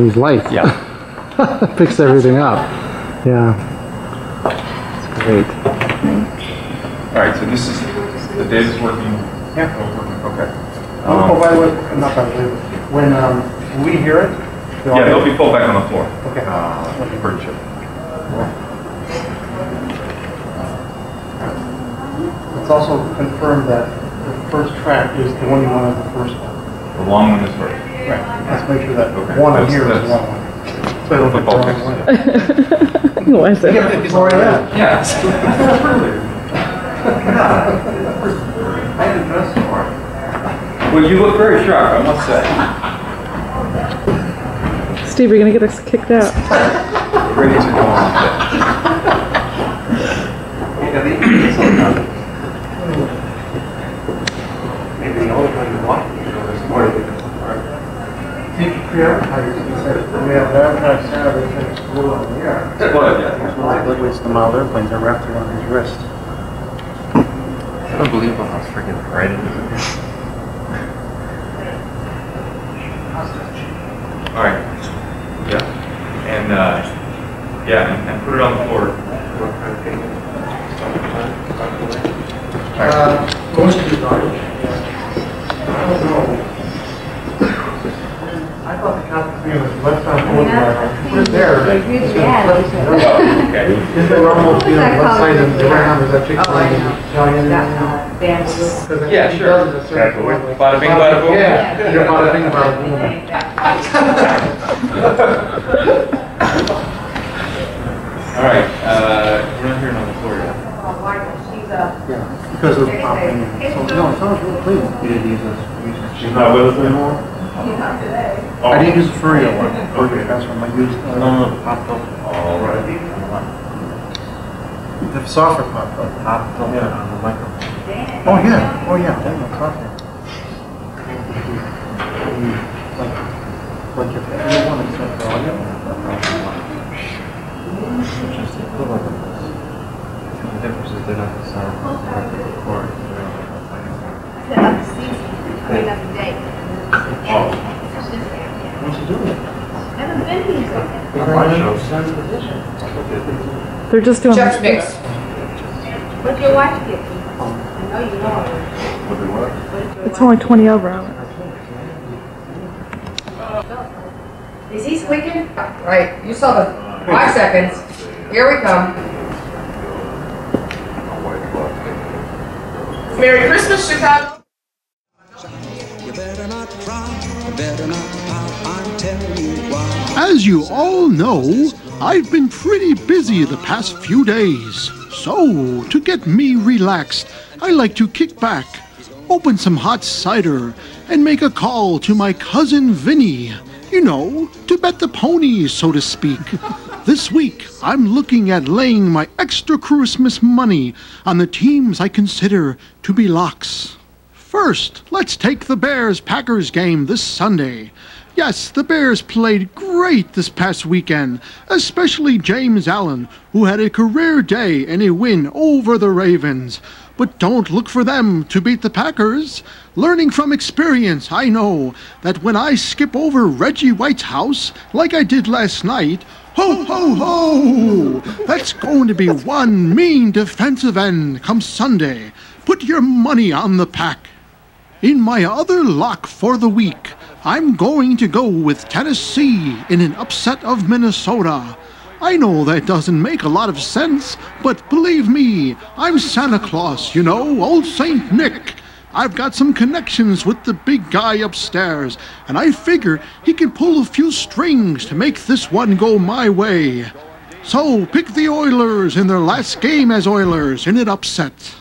these lights. Yeah. Fix everything up. Yeah. It's great. Alright, so this is, the data's working? Yeah. Okay. Oh, by the way, not by the way, when we hear it? Yeah, they'll be pulled back on the floor. Okay. Pretty sure. It's also confirmed that the first track is the one you want as the first one. The long one is first. Right. Let's make sure that Okay. one on here is the long one. So it'll get the wrong way. Why is it? Yes. I didn't dress for it. Well, you look very sharp, I must say. Steve, you're gonna get us kicked out. Ready to go on. Maybe the only one you want. Pre-advertising, you said, we have advertised Saturday, it's blue on the air. Well, yeah. Lightweights, the mild airplanes are wrapped around his wrist. It's unbelievable how freaking bright it is. Alright. Yeah. And, and put it on the floor. Most of the time. I don't know. I thought the California was left on board. Put it there. Okay. Is there almost, left side of the ground, is that Chick-fil-A Italian? Yeah, sure. Bada bing, bada boom. Yeah, you're bada bing, bada boom. Alright, we're not hearing on the floor yet. Yeah, because of popping. So, no, it sounds real clean. You didn't use this. She's not with us anymore? I didn't use the Furia one. Okay, that's one. I used popped up. Alright. The software popped up. Popped up on the microphone. Oh yeah, oh yeah, that's software. Like if you want to set the audio, Which is the equivalent of this. The difference is they're not the sound, they're the record. what's he doing? They're just doing Just mix. What'd your wife get you? I know you know her. It's only 20 over on it. Is he squeaking? Right, you saw the 5 seconds. Here we come. Merry Christmas, Chicago. You better not cry, you better not pout, I'm telling you why. As you all know, I've been pretty busy the past few days. So, to get me relaxed, I like to kick back, open some hot cider, and make a call to my cousin Vinny. You know, to bet the ponies, so to speak. This week, I'm looking at laying my extra Christmas money on the teams I consider to be locks. First, let's take the Bears-Packers game this Sunday. Yes, the Bears played great this past weekend, especially James Allen, who had a career day and a win over the Ravens. But don't look for them to beat the Packers. Learning from experience, I know that when I skip over Reggie White's house, like I did last night, ho, ho, ho! That's going to be one mean defensive end come Sunday. Put your money on the Pack. In my other lock for the week, I'm going to go with Tennessee in an upset of Minnesota. I know that doesn't make a lot of sense, but believe me, I'm Santa Claus, you know, old Saint Nick. I've got some connections with the big guy upstairs, and I figure he can pull a few strings to make this one go my way. So pick the Oilers in their last game as Oilers in an upset.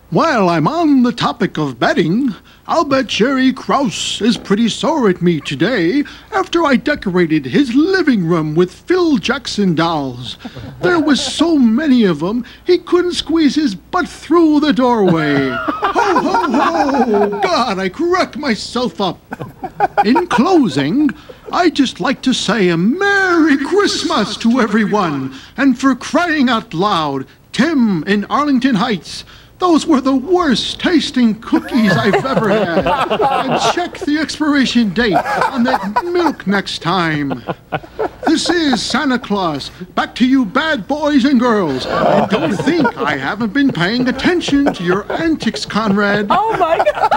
While I'm on the topic of betting, I'll bet Jerry Krause is pretty sore at me today after I decorated his living room with Phil Jackson dolls. There was so many of them, he couldn't squeeze his butt through the doorway. Ho, ho, ho! God, I crack myself up. In closing, I'd just like to say a Merry Christmas to everyone, and for crying out loud, Tim in Arlington Heights, Those were the worst tasting cookies I've ever had. And check the expiration date on that milk next time. This is Santa Claus. Back to you bad boys and girls. And don't think I haven't been paying attention to your antics, Conrad. Oh my God.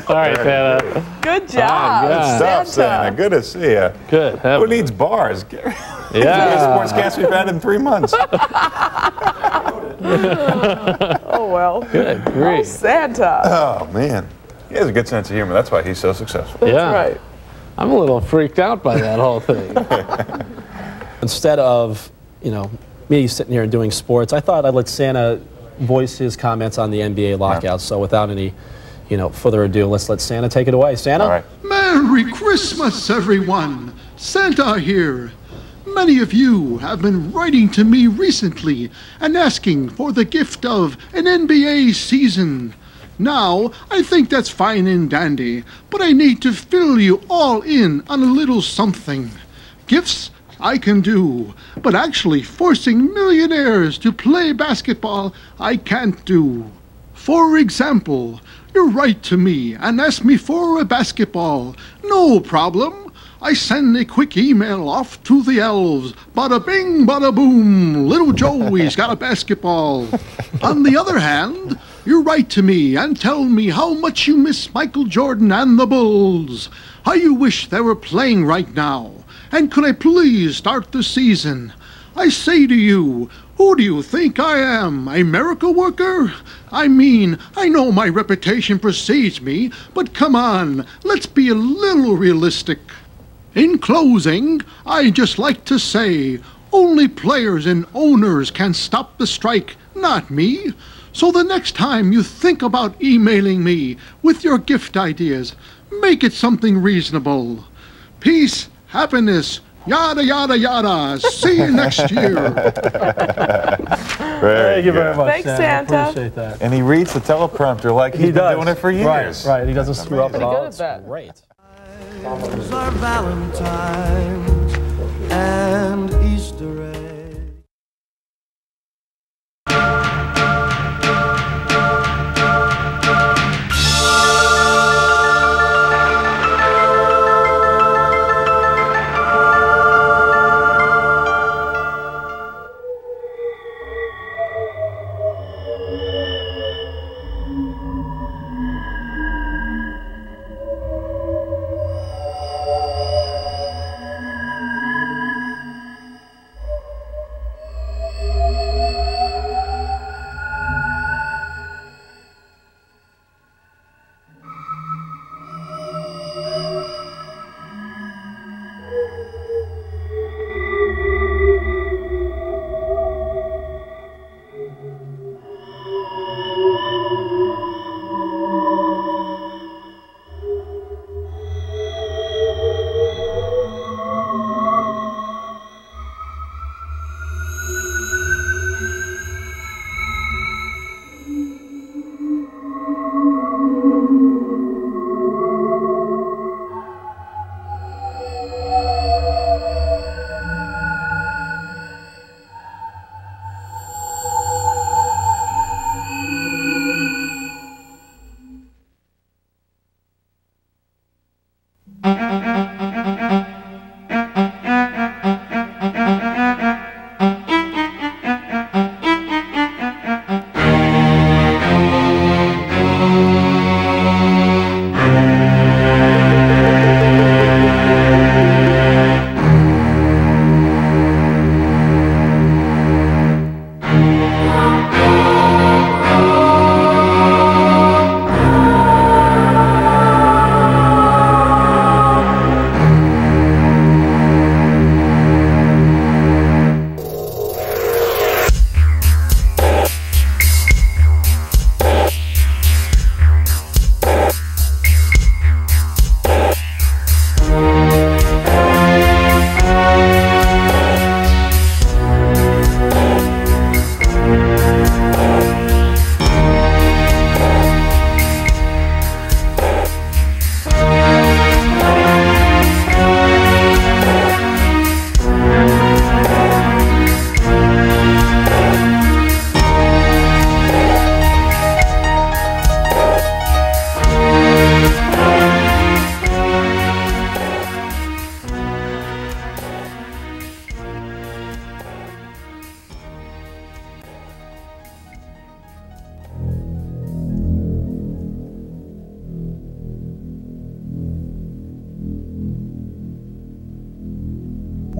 All right, Santa. Good job, God. Stop, Santa. Good to see you. Good. Who needs bars? Yeah. Sportscast we've had in 3 months. Oh, well. Good Oh, grief. Santa. Oh, man. He has a good sense of humor. That's why he's so successful. Yeah. Right. I'm a little freaked out by that whole thing. Instead of, me sitting here and doing sports, I thought I'd let Santa voice his comments on the NBA lockout. So without any, further ado, let's let Santa take it away. Santa? All right. Merry Christmas, everyone. Santa here. Many of you have been writing to me recently and asking for the gift of an NBA season. Now, I think that's fine and dandy, but I need to fill you all in on a little something. Gifts I can do, but actually forcing millionaires to play basketball I can't do. For example, you write to me and ask me for a basketball. No problem. I send a quick email off to the elves. Bada bing, bada boom. Little Joey's got a basketball. On the other hand, you write to me and tell me how much you miss Michael Jordan and the Bulls. How you wish they were playing right now. And could I please start the season? I say to you, who do you think I am? A miracle worker? I mean, I know my reputation precedes me, but come on, let's be a little realistic. In closing, I'd just like to say, only players and owners can stop the strike, not me. So the next time you think about emailing me with your gift ideas, make it something reasonable. Peace, happiness, yada, yada, yada. See you next year. Thank you very much, Thanks, Santa. Appreciate that. And he reads the teleprompter like he's been doing it for years. Right. He doesn't screw up at all. Good at that. Great. Our Valentines and Easter eggs.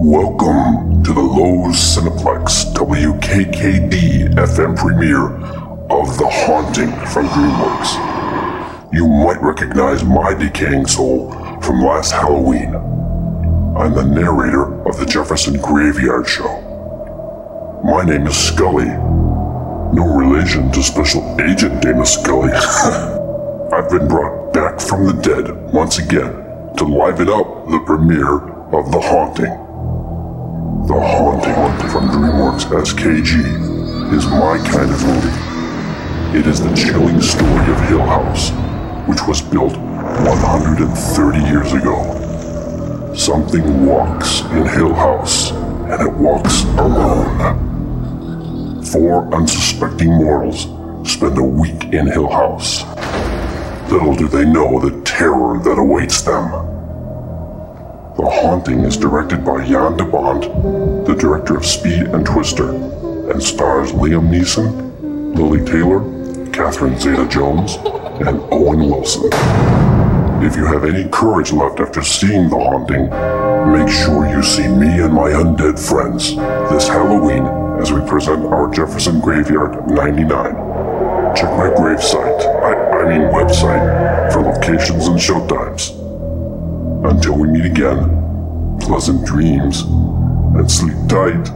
Welcome to the Lowe's Cineplex WKKD FM premiere of The Haunting from DreamWorks. You might recognize my decaying soul from last Halloween. I'm the narrator of the Jefferson Graveyard Show. My name is Scully. No relation to Special Agent Dana Scully. I've been brought back from the dead once again to liven up the premiere of The Haunting. The Haunting from DreamWorks SKG is my kind of movie. It is the chilling story of Hill House, which was built 130 years ago. Something walks in Hill House, and it walks alone. 4 unsuspecting mortals spend a week in Hill House. Little do they know the terror that awaits them. The Haunting is directed by Jan de Bont, the director of Speed and Twister, and stars Liam Neeson, Lily Taylor, Catherine Zeta-Jones, and Owen Wilson. If you have any courage left after seeing The Haunting, make sure you see me and my undead friends this Halloween as we present our Jefferson Graveyard 99. Check my gravesite, I mean website, for locations and showtimes. Until we meet again, pleasant dreams and sleep tight.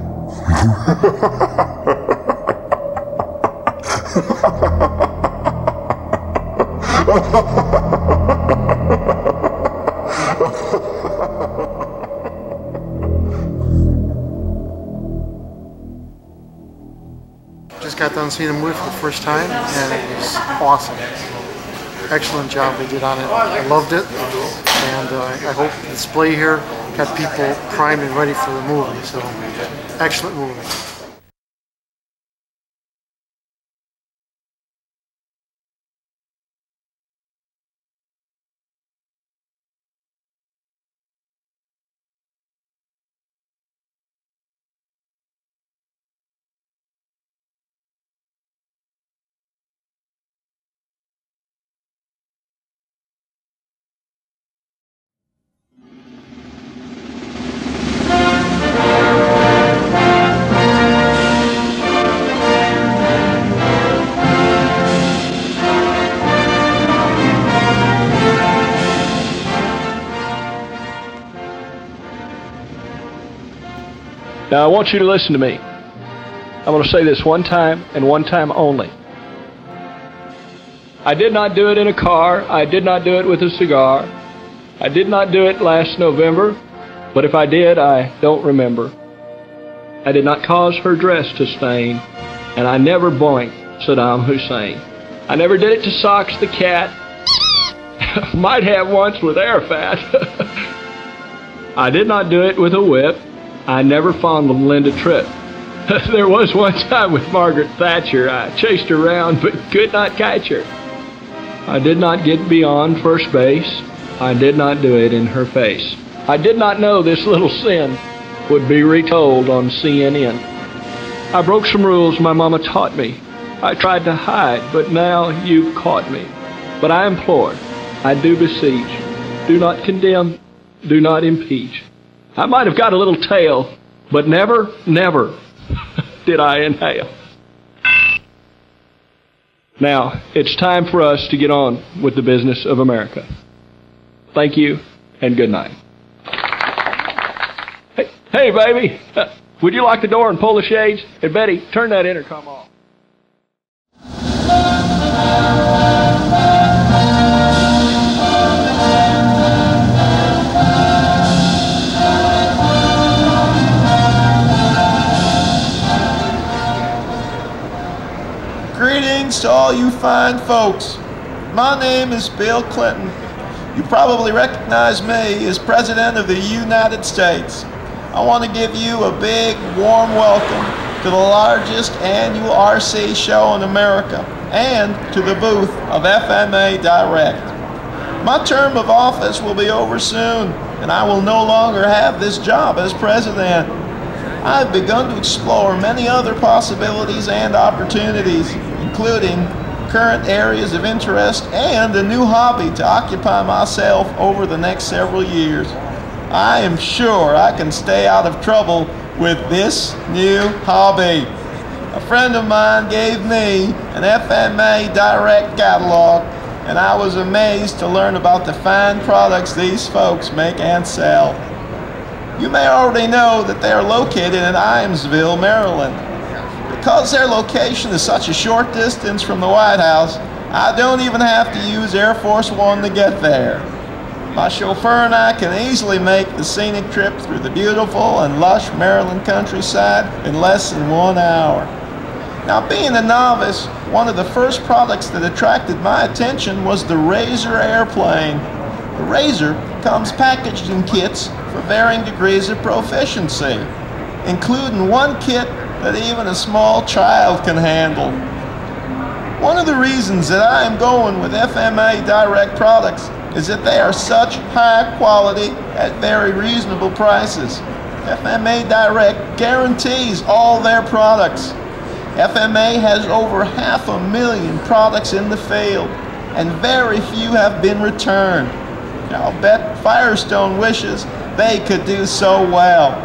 Just got done seeing the movie for the first time, and it was awesome. Excellent job they did on it. I loved it, and I hope the display here got people primed and ready for the movie. So, excellent movie. Now I want you to listen to me. I'm going to say this one time and one time only. I did not do it in a car. I did not do it with a cigar. I did not do it last November, but if I did, I don't remember. I did not cause her dress to stain, and I never boinked Saddam Hussein. I never did it to Socks the cat. Might have once with Arafat. I did not do it with a whip. I never fondled Linda Tripp. There was one time with Margaret Thatcher. I chased her around but could not catch her. I did not get beyond first base. I did not do it in her face. I did not know this little sin would be retold on CNN. I broke some rules my mama taught me. I tried to hide, but now you've caught me. But I implore, I do beseech, do not condemn, do not impeach. I might have got a little tail, but never, never did I inhale. Now, it's time for us to get on with the business of America. Thank you, and good night. Hey, baby, would you lock the door and pull the shades? And Betty, turn that intercom off. Greetings to all you fine folks. My name is Bill Clinton. You probably recognize me as President of the United States. I want to give you a big, warm welcome to the largest annual RC show in America and to the booth of FMA Direct. My term of office will be over soon, and I will no longer have this job as President. I've begun to explore many other possibilities and opportunities, including current areas of interest and a new hobby to occupy myself over the next several years. I am sure I can stay out of trouble with this new hobby. A friend of mine gave me an FMA Direct catalog, and I was amazed to learn about the fine products these folks make and sell. You may already know that they are located in Iamsville, Maryland. Because their location is such a short distance from the White House, I don't even have to use Air Force One to get there. My chauffeur and I can easily make the scenic trip through the beautiful and lush Maryland countryside in less than 1 hour. Now, being a novice, one of the first products that attracted my attention was the Razor airplane. The Razor comes packaged in kits for varying degrees of proficiency, including one kit that even a small child can handle. One of the reasons that I am going with FMA Direct products is that they are such high quality at very reasonable prices. FMA Direct guarantees all their products. FMA has over 500,000 products in the field, and very few have been returned. I'll bet Firestone wishes they could do so well.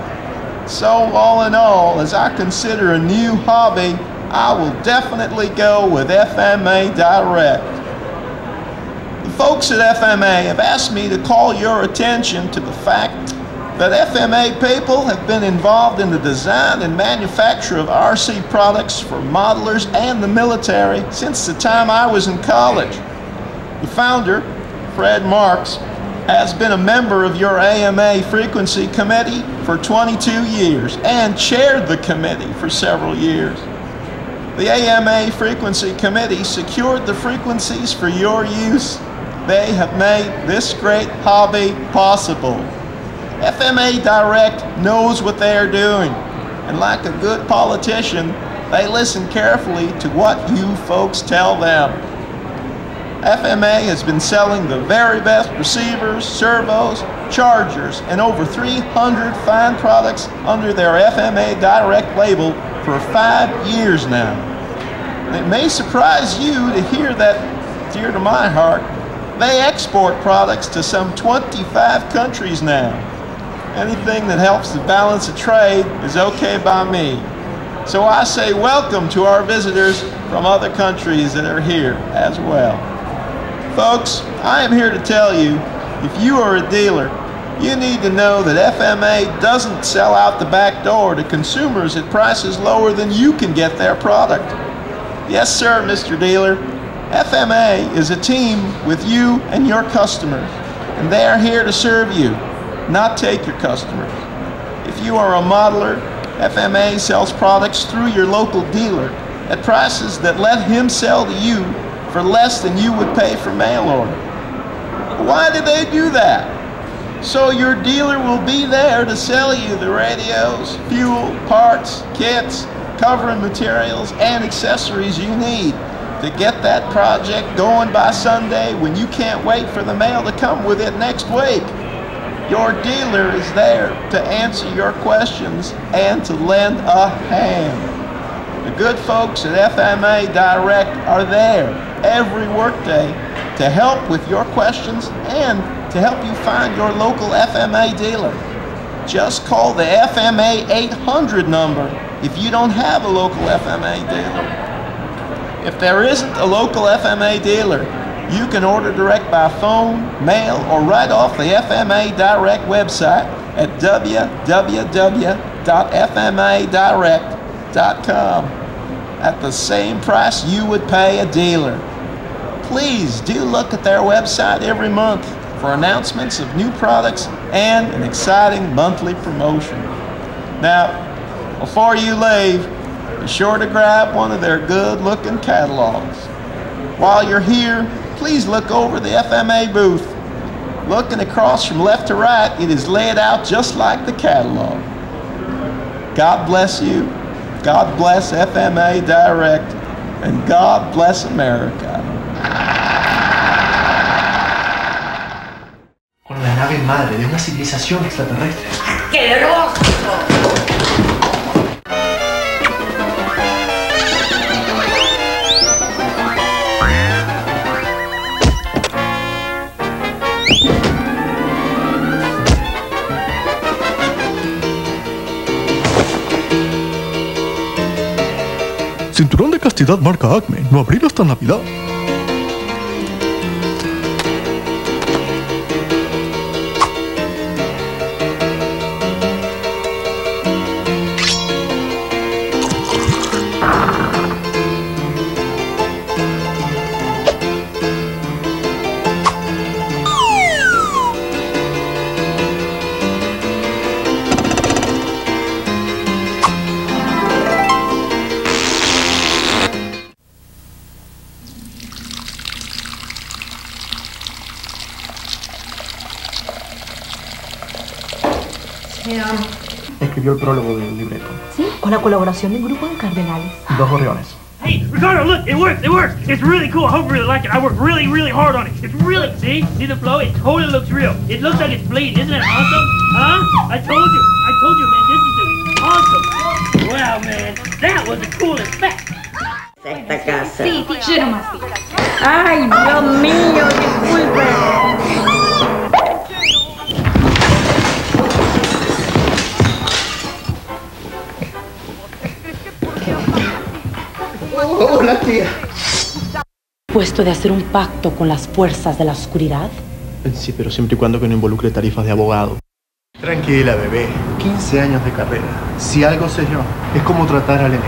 So all in all, as I consider a new hobby, I will definitely go with FMA Direct. The folks at FMA have asked me to call your attention to the fact that FMA people have been involved in the design and manufacture of RC products for modelers and the military since the time I was in college. The founder, Fred Marks, has been a member of your AMA Frequency Committee for 22 years and chaired the committee for several years. The AMA Frequency Committee secured the frequencies for your use. They have made this great hobby possible. FMA Direct knows what they are doing, and like a good politician, they listen carefully to what you folks tell them. FMA has been selling the very best receivers, servos, chargers, and over 300 fine products under their FMA Direct label for 5 years now. And it may surprise you to hear that, dear to my heart, they export products to some 25 countries now. Anything that helps to balance the trade is okay by me. So I say welcome to our visitors from other countries that are here as well. Folks, I am here to tell you, if you are a dealer, you need to know that FMA doesn't sell out the back door to consumers at prices lower than you can get their product. Yes, sir, Mr. Dealer. FMA is a team with you and your customers, and they are here to serve you, not take your customers. If you are a modeler, FMA sells products through your local dealer at prices that let him sell to you for less than you would pay for mail order. Why do they do that? So your dealer will be there to sell you the radios, fuel, parts, kits, covering materials, and accessories you need to get that project going by Sunday when you can't wait for the mail to come with it next week. Your dealer is there to answer your questions and to lend a hand. The good folks at FMA Direct are there every workday to help with your questions and to help you find your local FMA dealer. Just call the FMA 800 number if you don't have a local FMA dealer. If there isn't a local FMA dealer, you can order direct by phone, mail, or right off the FMA Direct website at www.fmadirect.com at the same price you would pay a dealer. Please do look at their website every month for announcements of new products and an exciting monthly promotion. Now, before you leave, be sure to grab one of their good-looking catalogs. While you're here, please look over the FMA booth. Looking across from left to right, it is laid out just like the catalog. God bless you, God bless FMA Direct, and God bless America. Con la nave madre de una civilización extraterrestre. ¡Asqueroso! cinturón de castidad marca Acme. No abrir hasta Navidad. Escribió el prólogo del libreto. Sí, con la colaboración de un grupo de cardenales. 2 gorriones. Hey, Ricardo, look, it works, it works. It's really cool. I hope you really like it. I worked really, really hard on it. It's really, see the flow? It totally looks real. It looks like it's bleeding. Isn't it awesome? Huh? I told you, man, this is awesome. Wow, man, that was the coolest effect. Esta casa. Sí, yo nomás. Ay, Dios mío, disculpe. Hola, tía. ¿Puesto de hacer un pacto con las fuerzas de la oscuridad? Sí, pero siempre y cuando que no involucre tarifas de abogado. Tranquila, bebé. 15 años de carrera. Si algo sé yo, es como tratar al elenco.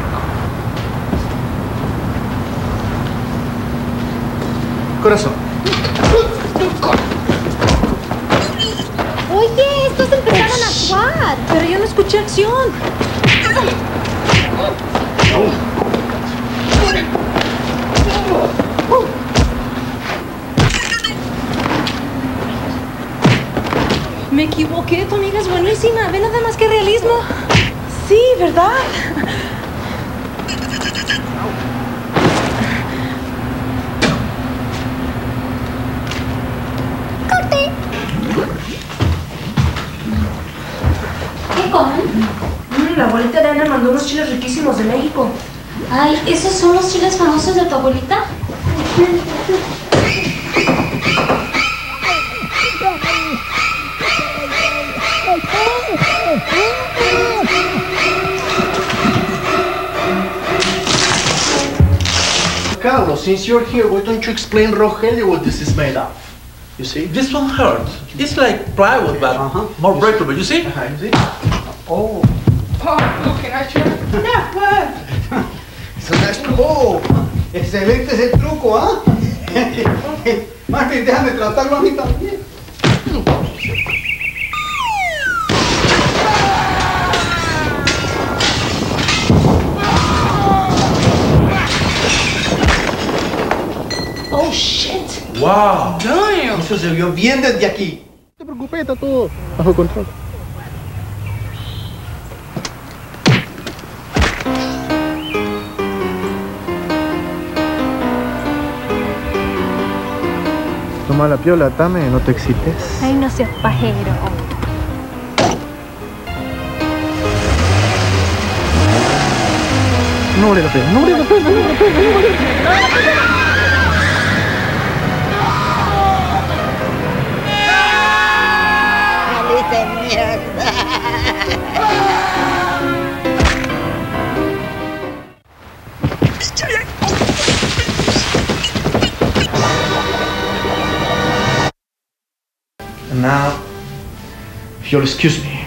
Corazón. Oye, estos empezaron a actuar. Pero yo no escuché acción. Me equivoqué, tu amiga es buenísima. Ve nada más que realismo. Sí, ¿verdad? ¡Corte! ¿Qué comen? La abuelita de Ana mandó unos chiles riquísimos de México. Ay, ¿esos son los chiles famosos de tu abuelita? Carlos, since you're here, why don't you explain Rogelio what this is made of? You see? This one hurts. It's like plywood, but more breakable. You see? You see? Oh. Oh, can I try? Yeah, go ahead. Eso no es truco. Excelente es el truco, ¿ah? Martín, déjame tratarlo a mí también. Oh, shit. Wow. Damn. Eso se vio bien desde aquí. No te preocupes, está todo bajo control. Toma la piola, Tame, no te excites. Ay, no seas pajero. No vale la pena, no vale la pena, no vale la pena, no vale la pena. And now, if you'll excuse me,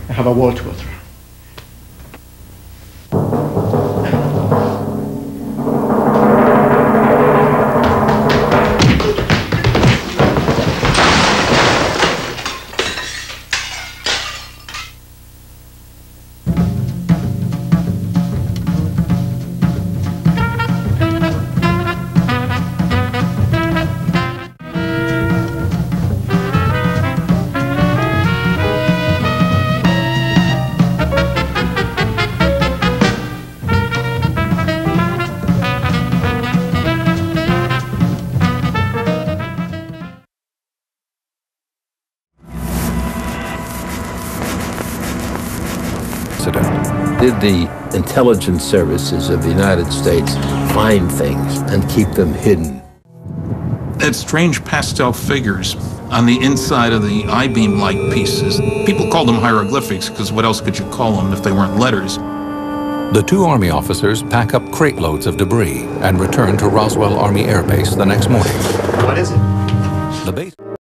I have a wall to go through. Did the intelligence services of the United States find things and keep them hidden? Had strange pastel figures on the inside of the I-beam-like pieces. People called them hieroglyphics because what else could you call them if they weren't letters? The two Army officers pack up crate loads of debris and return to Roswell Army Air Base the next morning. What is it?